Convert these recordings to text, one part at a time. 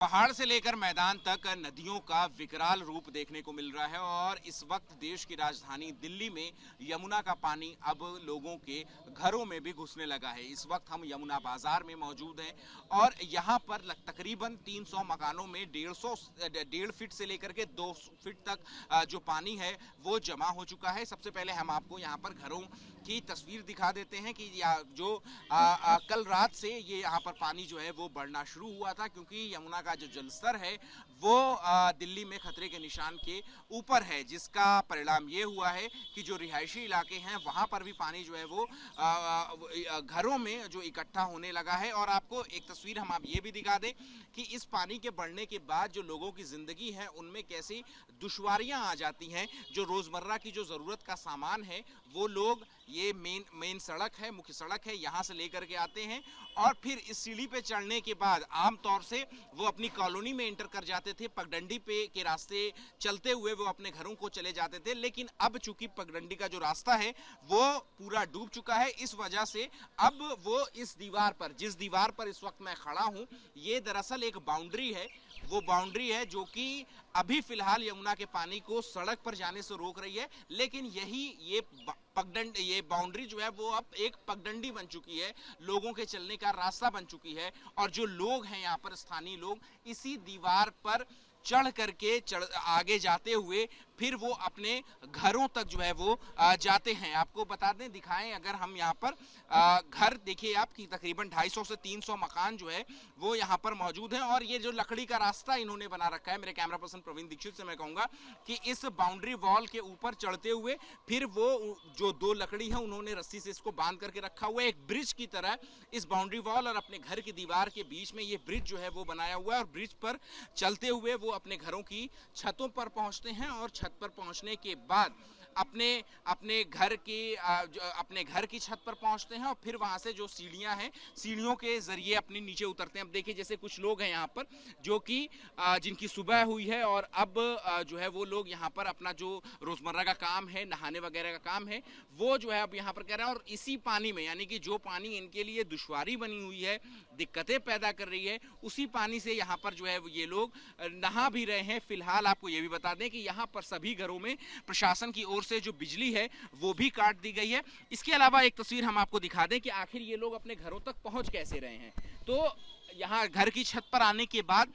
पहाड़ से लेकर मैदान तक नदियों का विकराल रूप देखने को मिल रहा है और इस वक्त देश की राजधानी दिल्ली में यमुना का पानी अब लोगों के घरों में भी घुसने लगा है। इस वक्त हम यमुना बाजार में मौजूद हैं और यहाँ पर तकरीबन 300 मकानों में 1.5 फीट से लेकर के 2 फीट तक जो पानी है वो जमा हो चुका है। सबसे पहले हम आपको यहाँ पर घरों की तस्वीर दिखा देते हैं कि कल रात से ये यहाँ पर पानी जो है वो बढ़ना शुरू हुआ था, क्योंकि यमुना का जो जलस्तर है वो दिल्ली में खतरे के निशान के ऊपर है, जिसका परिणाम ये हुआ है कि जो रिहायशी इलाके हैं वहां पर भी पानी जो है वो घरों में जो इकट्ठा होने लगा है। और आपको एक तस्वीर हम आप ये भी दिखा दें कि इस पानी के बढ़ने के बाद जो लोगों की जिंदगी है उनमें कैसी दुश्वारियां आ जाती हैं। जो रोजमर्रा की जो जरूरत का सामान है वो लोग ये मेन सड़क है, मुख्य सड़क है, यहाँ से लेकर के आते हैं और फिर इस सीढ़ी पे चढ़ने के बाद आमतौर से वो अपनी कॉलोनी में एंटर कर जाते थे। पगडंडी पे के रास्ते चलते हुए वो अपने घरों को चले जाते थे, लेकिन अब चूंकि पगडंडी का जो रास्ता है वो पूरा डूब चुका है, इस वजह से अब वो इस दीवार पर, जिस दीवार पर इस वक्त मैं खड़ा हूँ, ये दरअसल एक बाउंड्री है। वो बाउंड्री है जो कि अभी फिलहाल यमुना के पानी को सड़क पर जाने से रोक रही है, लेकिन ये बाउंड्री जो है वो अब एक पगडंडी बन चुकी है, लोगों के चलने का रास्ता बन चुकी है। और जो लोग हैं यहाँ पर, स्थानीय लोग, इसी दीवार पर चढ़ करके आगे जाते हुए फिर वो अपने घरों तक जो है वो जाते हैं। आपको बता दें, दिखाएं अगर हम यहाँ पर घर देखिए आपकी तकरीबन 250 से 300 मकान जो है वो यहाँ पर मौजूद हैं। और ये जो लकड़ी का रास्ता इन्होंने बना रखा है, मेरे कैमरा पर्सन प्रवीण दीक्षित से मैं कहूँगा कि इस बाउंड्री वॉल के ऊपर चढ़ते हुए फिर वो जो 2 लकड़ी है उन्होंने रस्सी से इसको बांध करके रखा हुआ है, एक ब्रिज की तरह इस बाउंड्री वॉल और अपने घर की दीवार के बीच में ये ब्रिज जो है वो बनाया हुआ है। और ब्रिज पर चलते हुए वो अपने घरों की छतों पर पहुंचते हैं और छत पर पहुंचने के बाद अपने घर की छत पर पहुंचते हैं और फिर वहां से जो सीढ़ियां हैं, सीढ़ियों के जरिए अपने नीचे उतरते हैं। अब देखिए जैसे कुछ लोग हैं यहाँ पर जो कि जिनकी सुबह हुई है और अब जो है वो लोग यहाँ पर अपना जो रोजमर्रा का काम है, नहाने वगैरह का काम है, वो जो है अब यहाँ पर कर रहे हैं। और इसी पानी में, यानी कि जो पानी इनके लिए दुश्वारी बनी हुई है, दिक्कतें पैदा कर रही है, उसी पानी से यहाँ पर जो है ये लोग नहा भी रहे हैं। फिलहाल आपको ये भी बता दें कि यहाँ पर सभी घरों में प्रशासन की ओर से जो बिजली है वो भी काट दी गई है। इसके अलावा एक तस्वीर हम आपको दिखा दें कि आखिर ये लोग अपने घरों तक पहुंच कैसे रहे हैं। तो यहाँ घर की छत पर आने के बाद,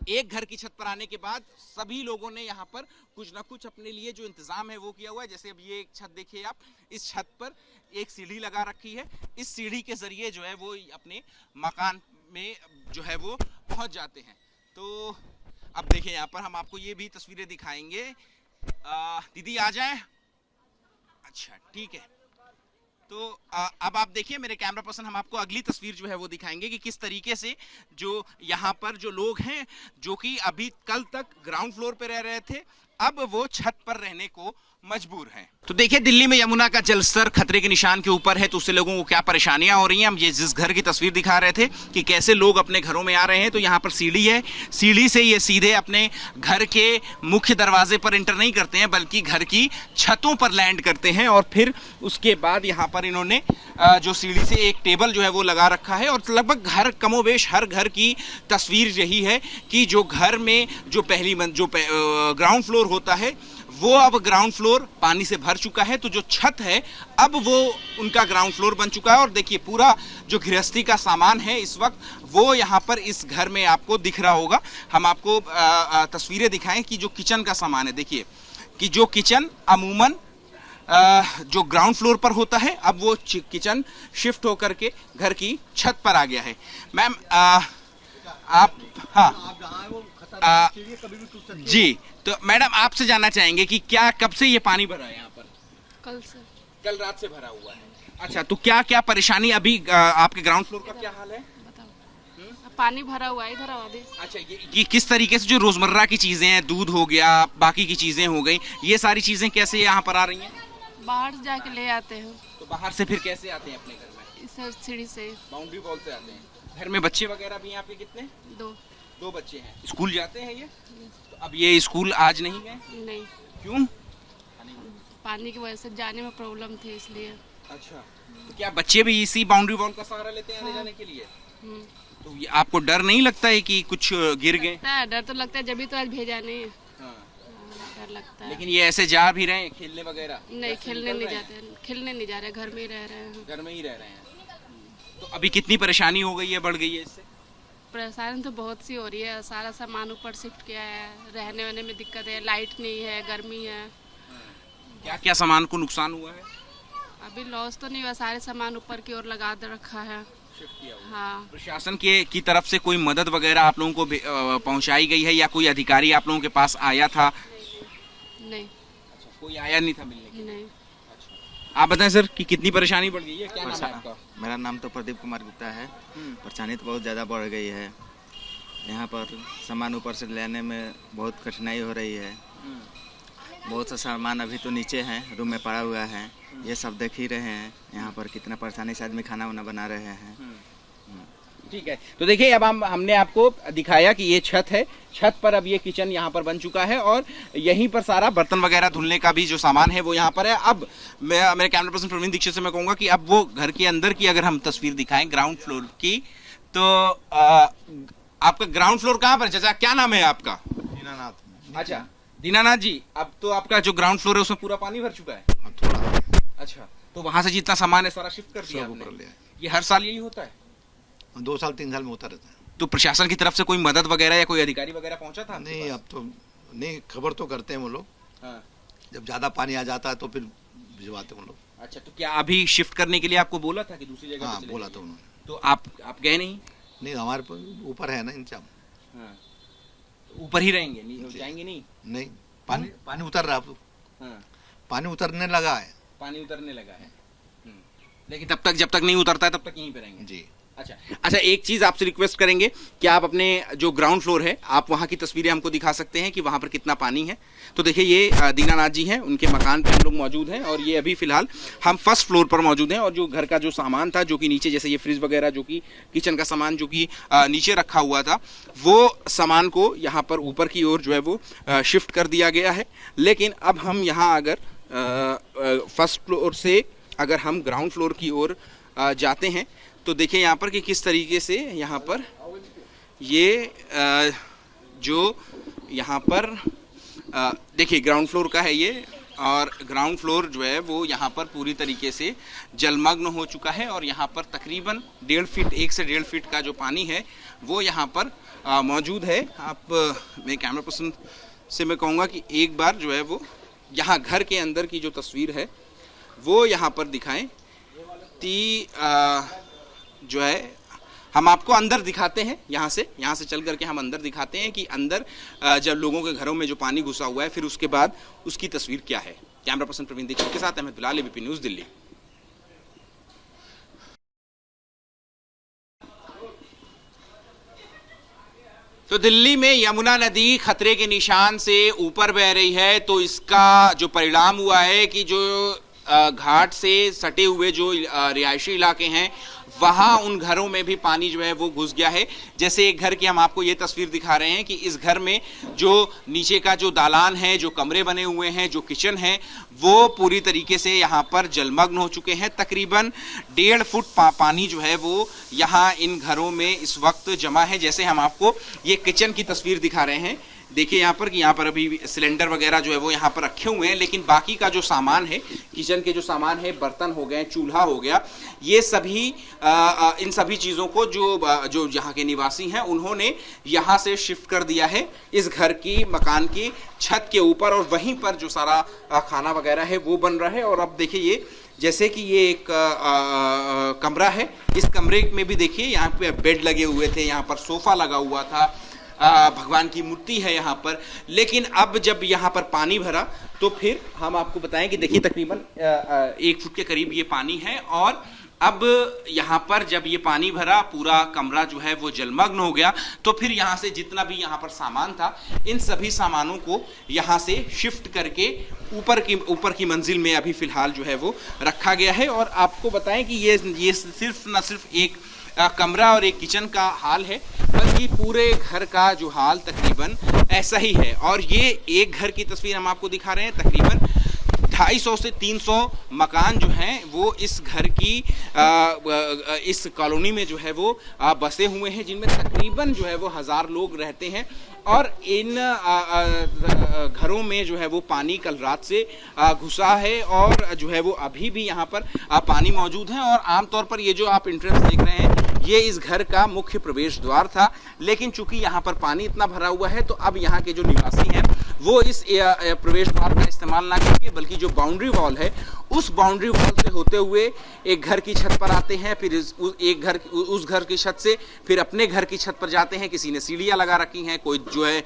एक घर की छत पर आने के बाद सभी लोगों ने यहाँ पर कुछ ना कुछ अपने लिए जो इंतजाम है वो किया हुआ है। जैसे अब ये एक छत देखिए आप, इस छत पर एक सीढ़ी लगा रखी है, इस सीढ़ी के जरिए जो है वो अपने मकान में जो है वो पहुंच जाते हैं। तो अब देखिए यहाँ पर हम आपको ये भी तस्वीरें दिखाएंगे। दीदी आ जाएं। अच्छा ठीक है। तो अब आप देखिए, मेरे कैमरा पर्सन हम आपको अगली तस्वीर जो है वो दिखाएंगे कि किस तरीके से जो यहाँ पर जो लोग हैं जो कि अभी कल तक ग्राउंड फ्लोर पे रह रहे थे, अब वो छत पर रहने को मजबूर हैं। तो देखिए दिल्ली में यमुना का जलस्तर खतरे के निशान के ऊपर है, तो उससे लोगों को क्या परेशानियां हो रही हैं। हम ये जिस घर की तस्वीर दिखा रहे थे कि कैसे लोग अपने घरों में आ रहे हैं, तो यहाँ पर सीढ़ी है, सीढ़ी से ये सीधे अपने घर के मुख्य दरवाजे पर एंटर नहीं करते हैं, बल्कि घर की छतों पर लैंड करते हैं। और फिर उसके बाद यहाँ पर इन्होंने जो सीढ़ी से एक टेबल जो है वो लगा रखा है। और लगभग कमोवेश हर घर की तस्वीर यही है कि जो घर में जो ग्राउंड फ्लोर होता है वो अब ग्राउंड फ्लोर पानी से भर चुका है, तो जो छत है अब वो उनका ग्राउंड फ्लोर बन चुका है। और देखिए पूरा जो गृहस्थी का सामान है इस वक्त वो यहाँ पर इस घर में आपको दिख रहा होगा। हम आपको तस्वीरें दिखाएं कि जो किचन का सामान है, देखिए कि जो किचन अमूमन जो ग्राउंड फ्लोर पर होता है, अब वो किचन शिफ्ट होकर के घर की छत पर आ गया है। मैम आप, हाँ जी, तो मैडम आपसे जानना चाहेंगे कि क्या कब से ये पानी भरा है यहाँ पर? कल से, कल रात से भरा हुआ है। अच्छा, तो क्या क्या परेशानी अभी आपके ग्राउंड फ्लोर का क्या हाल है? बताओ। पानी भरा हुआ है इधर आवा दे। अच्छा, ये किस तरीके से जो रोजमर्रा की चीजें हैं, दूध हो गया, बाकी की चीजें हो गई, ये सारी चीजें कैसे यहाँ पर आ रही हैं? बाहर जाके ले आते हैं। तो बाहर से फिर कैसे आते हैं अपने घर में? इस सीढ़ी से, बाउंड्री वॉल से आते हैं। घर में बच्चे वगैरह भी हैं आपके? कितने? 2 बच्चे हैं। स्कूल जाते हैं ये? तो अब ये स्कूल आज नहीं गए? नहीं। क्यों? पानी की वजह से जाने में प्रॉब्लम थी, इसलिए। अच्छा, तो क्या बच्चे भी इसी बाउंड्री वॉल का सहारा लेते हैं आने जाने के लिए? तो ये आपको डर नहीं लगता है कि कुछ गिर गए? डर तो लगता है, जब भी तो आज भेजा नहीं। हाँ। डर लगता है। लेकिन ये ऐसे जा भी रहे हैं खेलने वगैरह? नहीं, खेलने नहीं जाते, खेलने नहीं जा रहे, घर में ही रह रहे हैं। घर में ही रह रहे हैं। तो अभी कितनी परेशानी हो गई है, बढ़ गई है इससे? परेशानी तो बहुत सी हो रही है, सारा सामान ऊपर शिफ्ट किया है, रहने वहने में दिक्कत है, लाइट नहीं है, गर्मी है। क्या क्या सामान को नुकसान हुआ है? अभी लॉस तो नहीं हुआ, सारे सामान ऊपर की ओर लगा दे रखा है। हाँ। प्रशासन के की तरफ से कोई मदद वगैरह आप लोगों को पहुंचाई गई है या कोई अधिकारी आप लोगों के पास आया था? नहीं। अच्छा, कोई आया नहीं था मिलने के लिए? नहीं। अच्छा, आप बताएं सर कि कितनी परेशानी बढ़ गई है? क्या नाम है आपका? मेरा नाम तो प्रदीप कुमार गुप्ता है। परेशानी तो बहुत ज़्यादा बढ़ गई है। यहाँ पर सामान ऊपर से लेने में बहुत कठिनाई हो रही है। बहुत सा सामान अभी तो नीचे है, रूम में पड़ा हुआ है। ये सब देख ही रहे हैं यहाँ पर कितना परेशानी से आदमी खाना वाना बना रहे हैं। ठीक है, तो देखिए अब हमने आपको दिखाया कि ये छत है, छत पर अब ये किचन यहाँ पर बन चुका है और यहीं पर सारा बर्तन वगैरह धुलने का भी जो सामान है वो यहाँ पर है। अब मैं मेरे कैमरा पर्सन प्रवीण दीक्षित से मैं कहूँगा कि अब वो घर के अंदर की अगर हम तस्वीर दिखाएं ग्राउंड फ्लोर की, तो आपका ग्राउंड फ्लोर कहाँ पर? चाचा क्या नाम है आपका? दीनानाथ। अच्छा दीनानाथ जी, अब तो आपका जो ग्राउंड फ्लोर है उसमें पूरा पानी भर चुका है? थोड़ा। अच्छा, तो वहां से जितना सामान है सारा शिफ्ट कर दिया आपने? ये हर साल यही होता है? 2 साल 3 साल में होता रहता है। तो प्रशासन की तरफ से कोई मदद वगैरह या कोई अधिकारी वगैरह पहुंचा था? नहीं, अब तो नहीं, खबर तो करते हैं वो लोग। हाँ। जब ज्यादा पानी आ जाता है तो फिर भिजवाते हैं वो लोग। अच्छा, तो क्या अभी शिफ्ट करने के लिए आपको बोला था कि दूसरी जगह? हाँ, पे चले बोला जाइए? था उन्होंने। तो आप गए नहीं? नहीं, हमारे ऊपर है ना इंतजाम। हाँ। ऊपर ही रहेंगे, नहीं जाएंगे? नहीं नहीं, पानी उतर रहा है अब। हाँ। पानी उतरने लगा है। पानी उतरने लगा है। लेकिन तब तक, जब तक नहीं उतरता है तब तक यहीं पे रहेंगे? जी। अच्छा, एक चीज आपसे रिक्वेस्ट करेंगे कि आप अपने जो ग्राउंड फ्लोर है आप वहां की तस्वीरें हमको दिखा सकते हैं कि वहां पर कितना पानी है। तो देखिए ये दीनानाथ जी हैं, उनके मकान पे हम लोग मौजूद हैं और ये अभी फिलहाल हम फर्स्ट फ्लोर पर मौजूद हैं। और जो घर का जो सामान था जो कि नीचे, जैसे ये फ्रिज वगैरह, जो कि किचन का सामान जो कि नीचे रखा हुआ था, वो सामान को यहाँ पर ऊपर की ओर जो है वो शिफ्ट कर दिया गया है। लेकिन अब हम यहाँ अगर फर्स्ट फ्लोर से अगर हम ग्राउंड फ्लोर की ओर जाते हैं तो देखिए यहाँ पर कि किस तरीके से यहाँ पर ये जो यहाँ पर देखिए ग्राउंड फ्लोर का है ये, और ग्राउंड फ्लोर जो है वो यहाँ पर पूरी तरीके से जलमग्न हो चुका है और यहाँ पर तकरीबन 1.5 फीट, 1 से 1.5 फीट का जो पानी है वो यहाँ पर मौजूद है। आप मैं कैमरा पर्सन से मैं कहूँगा कि एक बार जो है वो यहाँ घर के अंदर की जो तस्वीर है वो यहाँ पर दिखाएं। जो है हम आपको अंदर दिखाते हैं, यहाँ से चल करके हम अंदर दिखाते हैं कि अंदर जब लोगों के घरों में जो पानी घुसा हुआ है फिर उसके बाद उसकी तस्वीर क्या है। कैमरा पर्सन प्रवीण दीक्षित के साथ अहमद बिलाल, एबीपी न्यूज़, दिल्ली। तो दिल्ली में यमुना नदी खतरे के निशान से ऊपर बह रही है, तो इसका जो परिणाम हुआ है कि जो घाट से सटे हुए जो रिहायशी इलाके हैं वहाँ उन घरों में भी पानी जो है वो घुस गया है। जैसे एक घर की हम आपको ये तस्वीर दिखा रहे हैं कि इस घर में जो नीचे का जो दालान है, जो कमरे बने हुए हैं, जो किचन है, वो पूरी तरीके से यहाँ पर जलमग्न हो चुके हैं। तकरीबन 1.5 फुट पानी जो है वो यहाँ इन घरों में इस वक्त जमा है। जैसे हम आपको ये किचन की तस्वीर दिखा रहे हैं, देखिए यहाँ पर कि यहाँ पर अभी सिलेंडर वगैरह जो है वो यहाँ पर रखे हुए हैं, लेकिन बाकी का जो सामान है, किचन के जो सामान है, बर्तन हो गए, चूल्हा हो गया, ये सभी इन सभी चीज़ों को जो यहाँ के निवासी हैं उन्होंने यहाँ से शिफ्ट कर दिया है इस घर की, मकान की छत के ऊपर, और वहीं पर जो सारा खाना वगैरह है वो बन रहा है। और अब देखिए ये जैसे कि ये एक कमरा है, इस कमरे में भी देखिए यहाँ पे बेड लगे हुए थे, यहाँ पर सोफा लगा हुआ था, भगवान की मूर्ति है यहाँ पर। लेकिन अब जब यहाँ पर पानी भरा तो फिर हम आपको बताएं कि देखिए तकरीबन 1 फुट के करीब ये पानी है, और अब यहाँ पर जब ये पानी भरा पूरा कमरा जो है वो जलमग्न हो गया, तो फिर यहाँ से जितना भी यहाँ पर सामान था इन सभी सामानों को यहाँ से शिफ्ट करके ऊपर की मंजिल में अभी फिलहाल जो है वो रखा गया है। और आपको बताएं कि ये सिर्फ न सिर्फ एक कमरा और एक किचन का हाल है, बल्कि पूरे घर का जो हाल तकरीबन ऐसा ही है। और ये एक घर की तस्वीर हम आपको दिखा रहे हैं, तकरीबन 250 से 300 मकान जो हैं वो इस घर की इस कॉलोनी में जो है वो बसे हुए हैं, जिनमें तकरीबन जो है वो 1000 लोग रहते हैं। और इन घरों में जो है वो पानी कल रात से घुसा है और जो है वो अभी भी यहाँ पर पानी मौजूद है। और आमतौर पर ये जो आप एंट्रेंस देख रहे हैं ये इस घर का मुख्य प्रवेश द्वार था, लेकिन चूंकि यहाँ पर पानी इतना भरा हुआ है तो अब यहाँ के जो निवासी हैं वो इस प्रवेश द्वार का इस्तेमाल ना करके बल्कि जो बाउंड्री वॉल है उस बाउंड्री वॉल से होते हुए एक घर की छत पर आते हैं, फिर उस घर की छत से फिर अपने घर की छत पर जाते हैं। किसी ने सीढ़ियां लगा रखी हैं, कोई जो है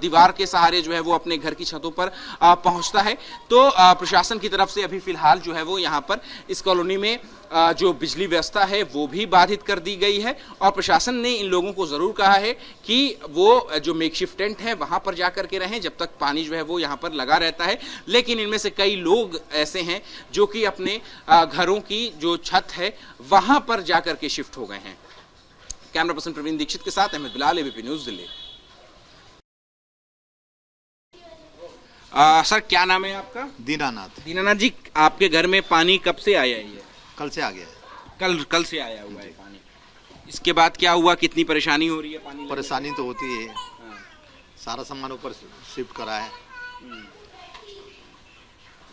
दीवार के सहारे जो है वो अपने घर की छतों पर पहुंचता है। तो प्रशासन की तरफ से अभी फिलहाल जो है वो यहाँ पर इस कॉलोनी में जो बिजली व्यवस्था है वो भी बाधित कर दी गई है। और प्रशासन ने इन लोगों को जरूर कहा है कि वो जो मेकशिफ्ट टेंट है वहां पर जाकर के रहें जब तक पानी जो है वो यहाँ पर लगा रहता है। लेकिन इनमें से कई लोग ऐसे हैं जो कि अपने घरों की जो छत है वहां पर जाकर के शिफ्ट हो गए हैं। कैमरा पर्सन प्रवीण दीक्षित के साथ Ahmad Bilal, ABP news, Delhi. Sir क्या नाम है आपका? दीनानाथ। दीनानाथ जी, आपके घर में पानी कब से आया है? कल से आ गया है। कल से आया हुआ है पानी। इसके बाद क्या हुआ, कितनी परेशानी हो रही है? पानी परेशानी तो होती है। सारा सामान ऊपर शिफ्ट करा है।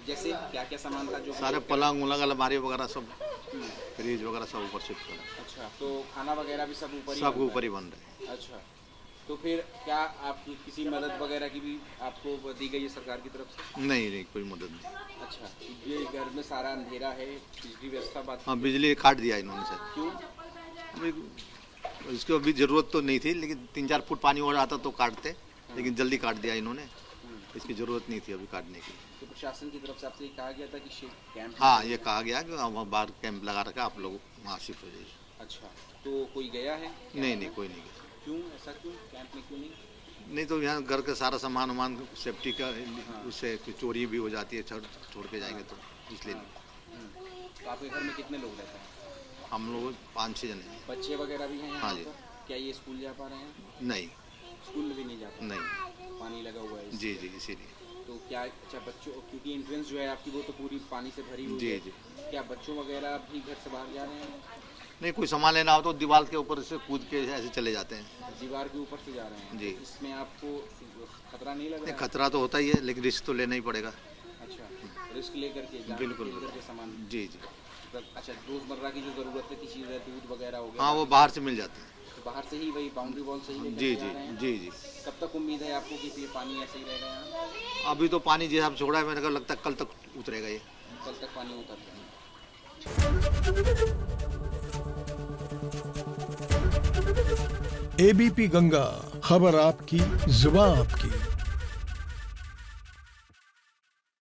जैसे क्या क्या सामान था? जो सारे पलंग उलंग अलमारी वगैरह सब, फ्रिज वगैरह सब ऊपर शिफ्ट करा। अच्छा, तो खाना वगैरह भी सब ऊपर ही बन रहे हैं। अच्छा, तो फिर क्या आपकी किसी मदद वगैरह की भी आपको दी गई है सरकार की तरफ से? नहीं, कोई मदद नहीं। अच्छा, ये घर में सारा अंधेरा है, बिजली व्यवस्था बात? हाँ, बिजली काट दिया इन्होंने सर। क्यों? इसको अभी जरूरत तो नहीं थी, लेकिन 3-4 फुट पानी हो जाता तो काटते, लेकिन जल्दी काट दिया इन्होंने। इसकी जरूरत नहीं थी अभी काटने की। तो प्रशासन की तरफ से आपसे कहा गया था कि कैंप? हाँ, ये कहा गया कि बाहर कैंप लगा रखा, आप लोग वहाँ शिफ्ट हो जाइए। अच्छा, तो कोई गया है? नहीं, कोई नहीं गया। क्यों ऐसा? क्यों कैंप में क्यों नहीं? नहीं तो यहाँ घर का सारा सामान वामान सेफ्टी का उससे चोरी भी हो जाती है, छोड़ के जाएंगे तो इसलिए। तो आपके घर में कितने लोग रहते हैं? हम लोग 5-6 जने हैं। बच्चे वगैरह भी हैं? हाँ जी। क्या ये स्कूल जा पा रहे हैं? नहीं, स्कूल भी नहीं जाते? नहीं, पानी लगा हुआ है? जी, इसीलिए। तो क्या अच्छा बच्चों, क्योंकि एंट्रेंस जो है आपकी वो तो पूरी पानी से भरी हुई है। जी। क्या बच्चों वगैरह भी घर से बाहर जा रहे हैं? नहीं, कोई सामान लेना हो तो दीवार के ऊपर से कूद के ऐसे चले जाते हैं। दीवार के ऊपर से जा रहे हैं? जी। तो इसमें आपको खतरा नहीं लग रहा है? खतरा तो होता ही है, लेकिन रिस्क तो लेना ही पड़ेगा। अच्छा, रिस्क लेकर के बिल्कुल सामान? जी। अच्छा, रोजमर्रा की जो जरूरत है, किसी दूध वगैरह हो गया? हाँ, वो बाहर से मिल जाते हैं। बाहर से ही वही बाउंड्री वॉल से ही? जी। कब तक उम्मीद है आपको कि ये पानी ऐसे ही रहेगा यहाँ? अभी तो पानी जैसा छोड़ा है, मेरे को लगता है कल तक उतरेगा ये। कल तक पानी उतर जाएगा। एबीपी गंगा, खबर आपकी, जुबान आपकी।